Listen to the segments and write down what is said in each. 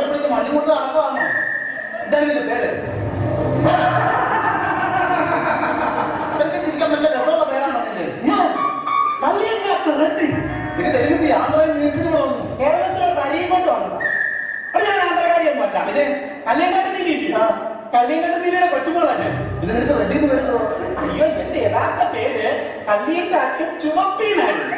പോയപ്പോഴേക്കും മണ്ണി കൊണ്ട് നടക്കുവാണോ? എന്താണ് ഇതിന്റെ പേര്? ഇതൊക്കെ തിരിക്കാൻ നല്ല രസമുള്ള പേരാണോ ഇതിന്റെ? ഇത് തെലുങ്ക് ആന്ധ്രയിൽ നീത്തിന് വന്നു. കേരളത്തിലോട്ട് അരിയുമ്പോട്ട് വന്നതാ. അത് ഞാൻ ആന്ധ്രകാരിയൊന്നുമല്ല. ഇത് കല്ലിയങ്കട്ടത്തിലെ കൊച്ചുമോളാണ്. ഇത് നിനക്ക് റെഡിന്ന് വരുന്നോ? അയ്യോ, എന്റെ യഥാർത്ഥ പേര് കല്ലിയങ്കാട്ട് ചുവപ്പിന്നായിരുന്നു.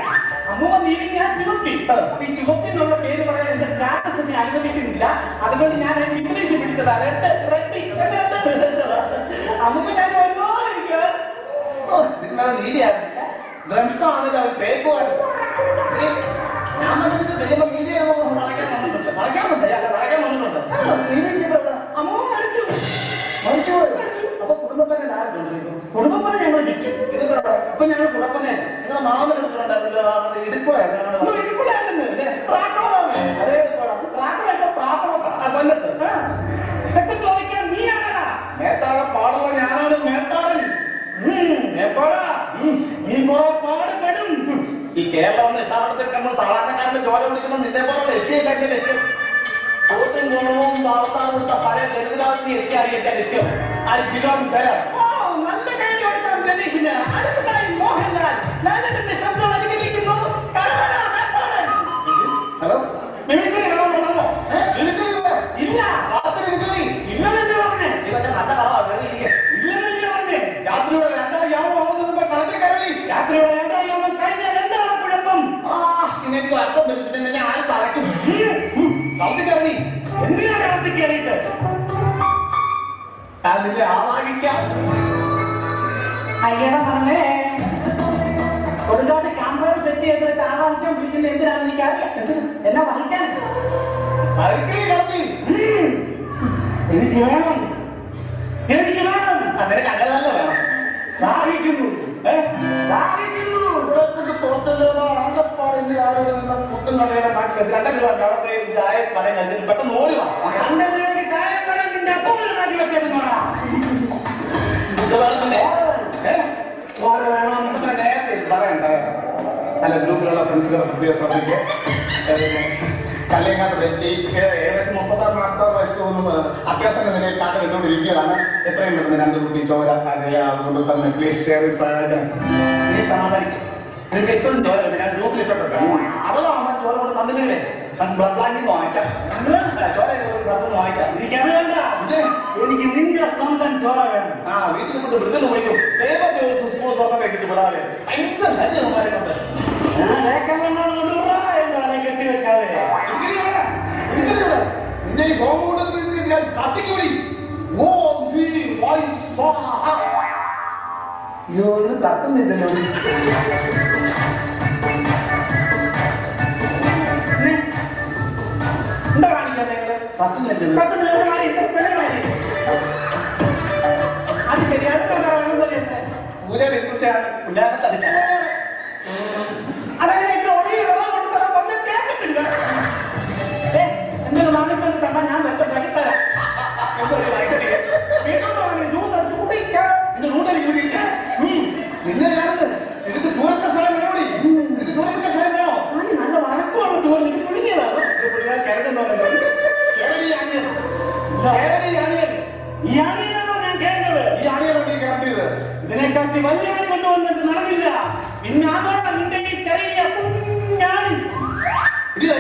അമ്മൂമ്മ നീതി ഞാൻ ചുവപ്പി. അപ്പൊ ഈ ചുവപ്പി എന്നുള്ള പേര് പറയാൻ എന്റെ സ്റ്റാറ്റസ് എന്നെ അനുവദിക്കുന്നില്ല. അതുകൊണ്ട് ഞാൻ അതിന് ഇംഗ്ലീഷ് പിടിച്ചതാ. അമ്മൂമ്മ ഞാൻ ഒരുപാട് നീതിയാണ് ദ്രംഷ്ടാണെങ്കിൽ അവർ തേക്കുവാനും ഞാൻ മറ്റേ ചെയ്യുമ്പോൾ നീതിയെ വളയ്ക്കാൻ വന്നിട്ടുണ്ട്. അമ്മൂമ്മ മരിച്ചു. അപ്പൊ കുടുംബപ്പനെ കുടുംബപ്പനെ ഞങ്ങൾ കിട്ടും. ഇപ്പൊ ഞങ്ങൾ കുടപ്പനെ നിങ്ങളെ മാമൻ എടുത്തിട്ടുണ്ടായിരുന്നല്ലോ, ഇടുക്കുവായിരുന്നു. ഇതൊക്കെ ചോദിക്കാൻ നീ ആരാ? മേത്താഴ പാടുള്ള ഞാനാണ് മേപ്പാടൻ. നീ കുറെ പാടുപെടും. ഈ കേരളം ഒന്ന് എട്ടാമത്തെ നമ്മൾ സാധാരണക്കാരന്റെ ചോര പിടിക്കുന്ന നിന്നെ പോലെ ലക്ഷ്യമില്ലെങ്കിൽ ലക്ഷ്യം തോട്ടും ഗുണവും വാർത്താൻ കൊടുത്ത പഴയ ദരിദ്രാവസ്ഥ എനിക്ക് അറിയിക്കാൻ ലക്ഷ്യം. I belong there. നല്ല കൈ കൊടുക്കാം ഗണേഷിന്. അടുത്തതായി മോഹൻലാൽ. ലാലേട്ടന്റെ ശബ്ദം അനുകരിക്കുന്നു. Hello, mimicry കാണാമോ? ഇല്ല. ഇല്ലെന്നല്ലേ പറഞ്ഞേ? നല്ല കളവാണ്. ഇല്ലെന്നല്ലേ പറഞ്ഞേ? രാത്രിയോടെ രണ്ടാം യാമം ആവുന്നതിന് കളത്തിൽ കയറി. രാത്രിയോടെ രണ്ടാം യാമം കഴിഞ്ഞാൽ എന്താണ് കുഴപ്പം? എനിക്ക് അർത്ഥം വരും. പിന്നെ ഞാൻ ആരും തളയ്ക്കും. കളത്തിൽ കയറി. എന്തിനാ കളത്തിൽ കയറിയിട്ട്? അതിന്റെ ആവാഹിക്കാം. അയ്യട പറഞ്ഞേ, കൊടുക്കാട്ട് ക്യാമറ സെറ്റ് ചെയ്തിട്ട് ആവാഹിക്കാൻ വിളിക്കുന്ന എന്തിനാണെന്ന് എനിക്കറിയാം. എന്നെ വഹിക്കാൻ എനിക്ക് വേണം. എനിക്ക് വേണം. നിനക്ക് അങ്ങനെ വേണം. ദാഹിക്കുന്നു. പുട്ടും കടയുടെ നാട്ടിൽ 2 രൂപ അവിടെ ചായ കടയിൽ കഴിഞ്ഞിട്ട് പെട്ടെന്ന് ഓടി വാ. ചായ കടയിൽ നിന്റെ അപ്പം മാറ്റി വെച്ചേക്കുന്നോടാ. നേരത്തെ പറയണ്ട. നല്ല ഗ്രൂപ്പിലുള്ള ഫ്രണ്ട്സുകളെ പ്രത്യേക ശ്രദ്ധിക്കുക. കല്ലേങ്ങാട്ട് തെറ്റി ഏകദേശം 36 വയസ്സ് തോന്നുന്നു. അത്യാവശ്യം നിലയിൽ കാട്ട് കണ്ടുകൊണ്ടിരിക്കുകയാണ്. എത്രയും പെട്ടെന്ന് 2 കുട്ടി ചോര അതുകൊണ്ട് തന്നെ പ്ലീസ് ഷെയർ സഹായിക്കണം. നീ സമാധാനിക്കും. നിനക്ക് ഏറ്റവും ചോര ഞാൻ ഗ്രൂപ്പിൽ ഇട്ടിട്ടുണ്ട്. അഥവാ അമ്മ ചോര കൊണ്ട് തന്നില്ലേ ബ്ലഡ് ബാങ്കിങ് വാങ്ങിക്കാം. ചോര വാങ്ങിക്കാം. എനിക്ക് നിന്റെ സ്വന്തം ചോര വേണം. വീട്ടിൽ കൊണ്ട് വൃദ്ധന് വിളിക്കും. സ്കൂൾ തുറന്നേക്കിട്ട് വിടാതെ ഭയങ്കര ശല്യമായിട്ടുണ്ട്. കെട്ടിവെക്കാതെ നിന്റെ ഈ ഹോമൂട്ടത്തിൽ ഞാൻ കത്തിക്കൂടി. അയ്യോ, ഇത് കത്തുന്നില്ലല്ലോ. എന്താ കാണിക്കാൻ കത്തുന്നില്ല. അത് ശരിയാണ്. പൂജയുടെ ഇൻട്രസ്റ്റാണ് പുല്ലാതെ തളിച്ച. അതായത് ഒടിയ വെള്ളം കൊടുത്താൽ ഒന്നും കേൾക്കത്തില്ല. എന്തെങ്കിലും വാങ്ങിക്കാൻ തന്നാൽ ഞാൻ വെച്ചുണ്ടാക്കി തരാം. ജ്യൂസ് എടുത്ത് കുടിക്കാം. ഇത് നൂറ്റലി കുടിക്കാം. നിന്നെയാണെന്ന് ഇതിന്റെ ദൂരത്തെ സ്ഥലം വേണോടി. ഇതിന്റെ ദൂരത്തെ സ്ഥലം വേണോ? നല്ല വഴക്കമാണ് ചോറ്. ഇത് കുഴിഞ്ഞതാണ്. കിഴക്കുണ്ടല്ലോ. ഈ ആണിയാണോ ഞാൻ കേട്ടത്? ഈ ആണിയാണ് നീ കറക്റ്റ്. ഇതിനെക്കാട്ടി വലിയ ആണി കൊണ്ടുവന്നിട്ട് നടന്നില്ല. പിന്നെ അതോടെ നിന്റെ ഈ ചെറിയ കുഞ്ഞാണി ഇത്